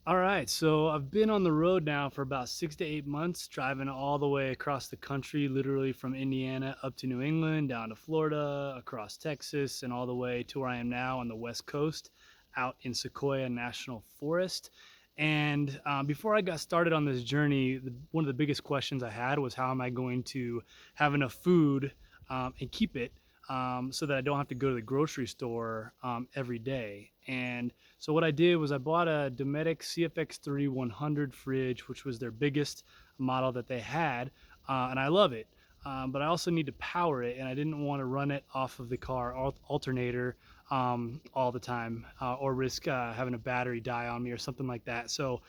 All right, so I've been on the road now for about 6 to 8 months, driving all the way across the country, literally from Indiana up to New England, down to Florida, across Texas, and all the way to where I am now on the West Coast, out in Sequoia National Forest. And before I got started on this journey, one of the biggest questions I had was how am I going to have enough food and keep it so that I don't have to go to the grocery store every day. And so what I did was I bought a Dometic CFX3 100 fridge, which was their biggest model that they had, and I love it. But I also need to power it, and I didn't want to run it off of the car alternator all the time or risk having a battery die on me or something like that. So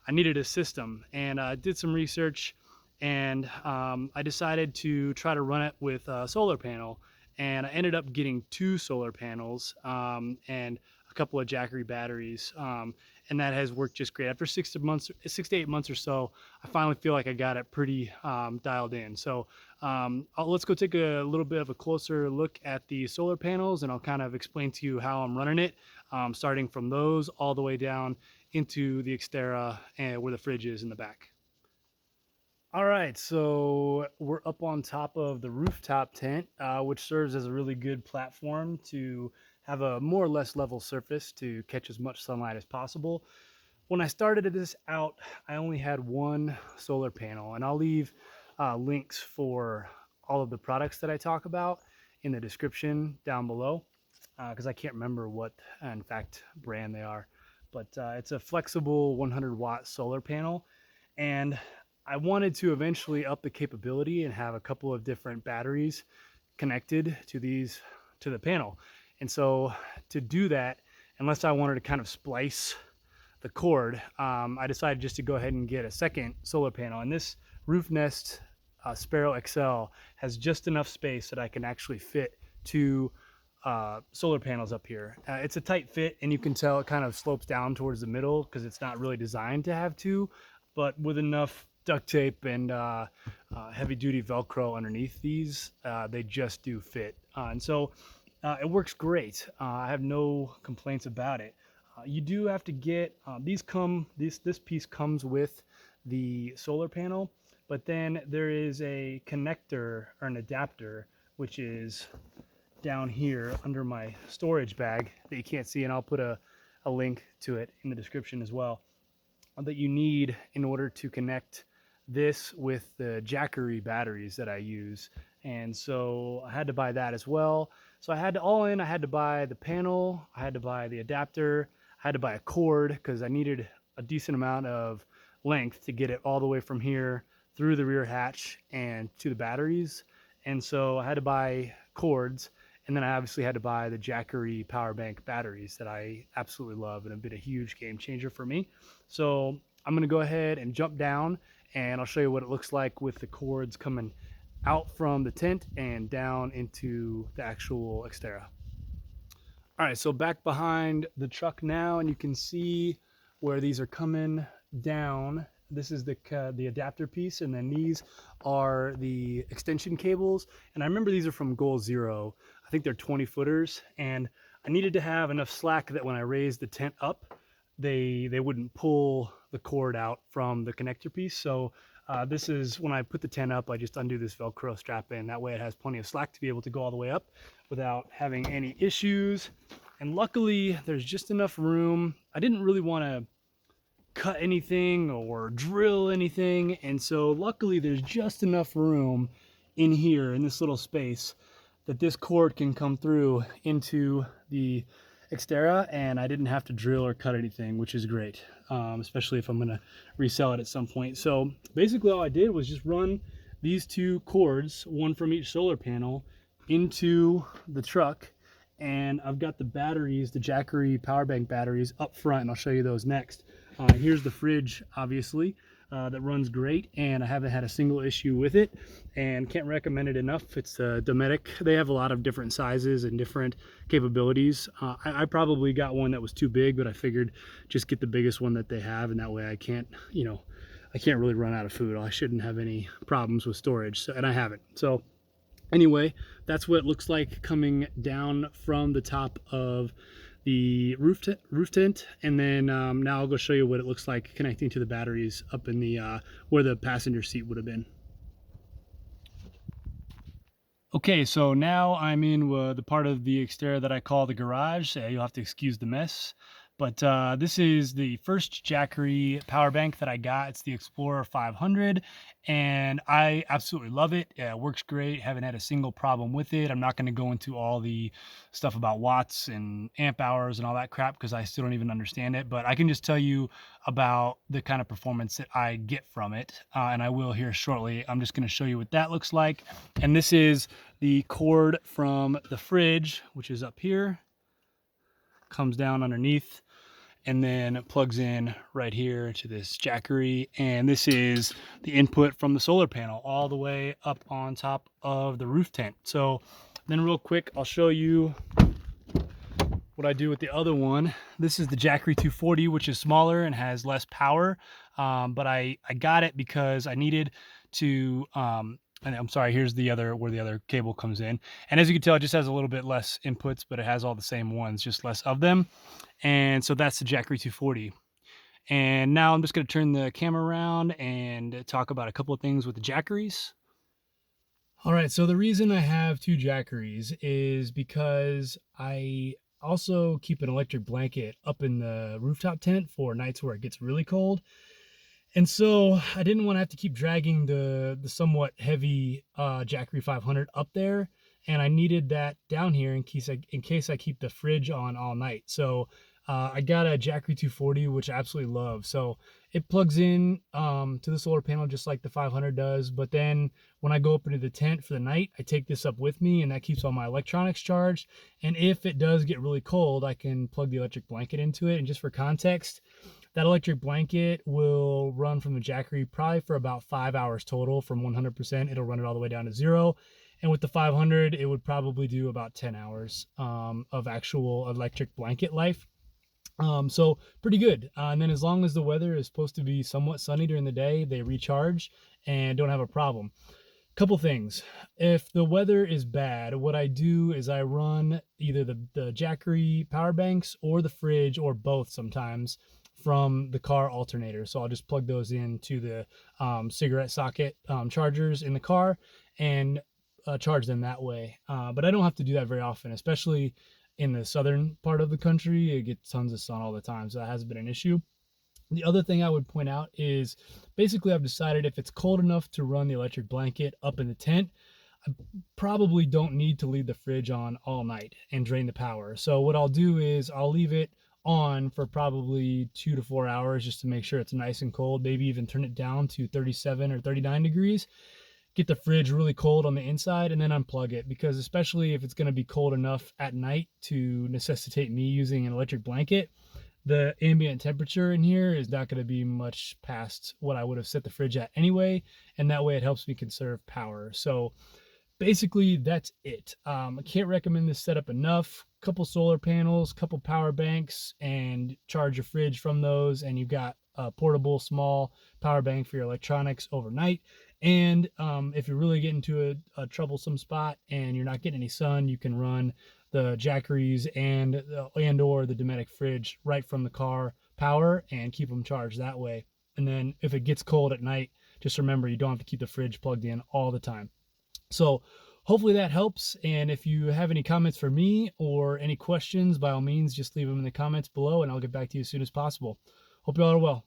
I needed a system, and I did some research, and I decided to try to run it with a solar panel. And I ended up getting two solar panels and a couple of Jackery batteries, and that has worked just great. After 6 months, 6 to 8 months or so, I finally feel like I got it pretty dialed in. So let's go take a little bit of a closer look at the solar panels, and I'll kind of explain to you how I'm running it, starting from those all the way down into the xterra and where the fridge is in the back. All right, so we're up on top of the rooftop tent, which serves as a really good platform to have a more or less level surface to catch as much sunlight as possible. When I started this out, I only had one solar panel, and I'll leave links for all of the products that I talk about in the description down below because I can't remember what, in fact, brand they are. But it's a flexible 100-watt solar panel, and I wanted to eventually up the capability and have a couple of different batteries connected to the panel. And so to do that, unless I wanted to kind of splice the cord, I decided just to go ahead and get a second solar panel. And this Roof Nest Sparrow XL has just enough space that I can actually fit two solar panels up here. It's a tight fit, and you can tell it kind of slopes down towards the middle because it's not really designed to have two, but with enough duct tape and heavy duty Velcro underneath these, they just do fit. And so it works great. I have no complaints about it. You do have to get this piece comes with the solar panel, but then there is a connector or an adapter which is down here under my storage bag that you can't see, and I'll put a link to it in the description as well, that you need in order to connect this with the Jackery batteries that I use. And so I had to buy that as well. So I had to buy the panel, I had to buy the adapter, I had to buy a cord because I needed a decent amount of length to get it all the way from here through the rear hatch and to the batteries. And so I had to buy cords, and then I obviously had to buy the Jackery power bank batteries that I absolutely love and have been a huge game changer for me. So I'm gonna go ahead and jump down, and I'll show you what it looks like with the cords coming out from the tent and down into the actual xterra. All right, so back behind the truck now, and you can see where these are coming down. This is the adapter piece, and then these are the extension cables. And I remember these are from Goal Zero. I think they're 20 footers, and I needed to have enough slack that when I raised the tent up, they wouldn't pull the cord out from the connector piece. So this is when I put the tent up, I just undo this Velcro strap in. That way it has plenty of slack to be able to go all the way up without having any issues. And luckily there's just enough room. I didn't really want to cut anything or drill anything, and so luckily there's just enough room in here in this little space that this cord can come through into the xterra, and I didn't have to drill or cut anything, which is great, especially if I'm going to resell it at some point. So basically all I did was just run these two cords, one from each solar panel, into the truck, and I've got the batteries, the Jackery power bank batteries up front, and I'll show you those next. Here's the fridge, obviously, that runs great, and I haven't had a single issue with it, and can't recommend it enough. It's Dometic. They have a lot of different sizes and different capabilities. I probably got one that was too big, but I figured just get the biggest one that they have, and that way I can't really run out of food. I shouldn't have any problems with storage, so, and I haven't. So anyway, that's what it looks like coming down from the top of the roof tent, and then now I'll go show you what it looks like connecting to the batteries up in the where the passenger seat would have been. Okay, so now I'm in the part of the xterra that I call the garage. You'll have to excuse the mess. But this is the first Jackery power bank that I got. It's the Explorer 500, and I absolutely love it. It works great. Haven't had a single problem with it. I'm not going to go into all the stuff about watts and amp hours and all that crap because I still don't even understand it. But I can just tell you about the kind of performance that I get from it, and I will here shortly. I'm just going to show you what that looks like. And this is the cord from the fridge, which is up here, comes down underneath, and then plugs in right here to this Jackery. And this is the input from the solar panel all the way up on top of the roof tent. So then real quick, I'll show you what I do with the other one. This is the Jackery 240, which is smaller and has less power. But I got it because I needed to, and I'm sorry, here's the other, where the other cable comes in. And as you can tell, it just has a little bit less inputs, but it has all the same ones, just less of them. And so that's the Jackery 240. And now I'm just going to turn the camera around and talk about a couple of things with the Jackeries. All right, so the reason I have two Jackeries is because I also keep an electric blanket up in the rooftop tent for nights where it gets really cold. And so I didn't want to have to keep dragging the somewhat heavy Jackery 500 up there, and I needed that down here in case I keep the fridge on all night. So I got a Jackery 240, which I absolutely love. So it plugs in to the solar panel just like the 500 does. But then when I go up into the tent for the night, I take this up with me, and that keeps all my electronics charged. And if it does get really cold, I can plug the electric blanket into it. And just for context, that electric blanket will run from the Jackery probably for about 5 hours total. From 100%, it'll run it all the way down to 0. And with the 500, it would probably do about 10 hours of actual electric blanket life. So pretty good. And then as long as the weather is supposed to be somewhat sunny during the day, they recharge and don't have a problem. Couple things. If the weather is bad, what I do is I run either the Jackery power banks or the fridge, or both sometimes, from the car alternator. So I'll just plug those into the cigarette socket chargers in the car and charge them that way. But I don't have to do that very often, especially in the southern part of the country. It gets tons of sun all the time, so that hasn't been an issue. The other thing I would point out is basically I've decided if it's cold enough to run the electric blanket up in the tent, I probably don't need to leave the fridge on all night and drain the power. So what I'll do is I'll leave it on for probably 2 to 4 hours just to make sure it's nice and cold, maybe even turn it down to 37 or 39 degrees. Get the fridge really cold on the inside and then unplug it, because especially if it's going to be cold enough at night to necessitate me using an electric blanket, the ambient temperature in here is not going to be much past what I would have set the fridge at anyway, and that way it helps me conserve power. So basically that's it. I can't recommend this setup enough. Couple solar panels, couple power banks, and charge your fridge from those, and you've got a portable small power bank for your electronics overnight. And if you're really getting to a troublesome spot and you're not getting any sun, you can run the Jackeries and or the Dometic fridge right from the car power and keep them charged that way. And then if it gets cold at night, just remember you don't have to keep the fridge plugged in all the time. So hopefully that helps. And if you have any comments for me or any questions, by all means, just leave them in the comments below and I'll get back to you as soon as possible. Hope you all are well.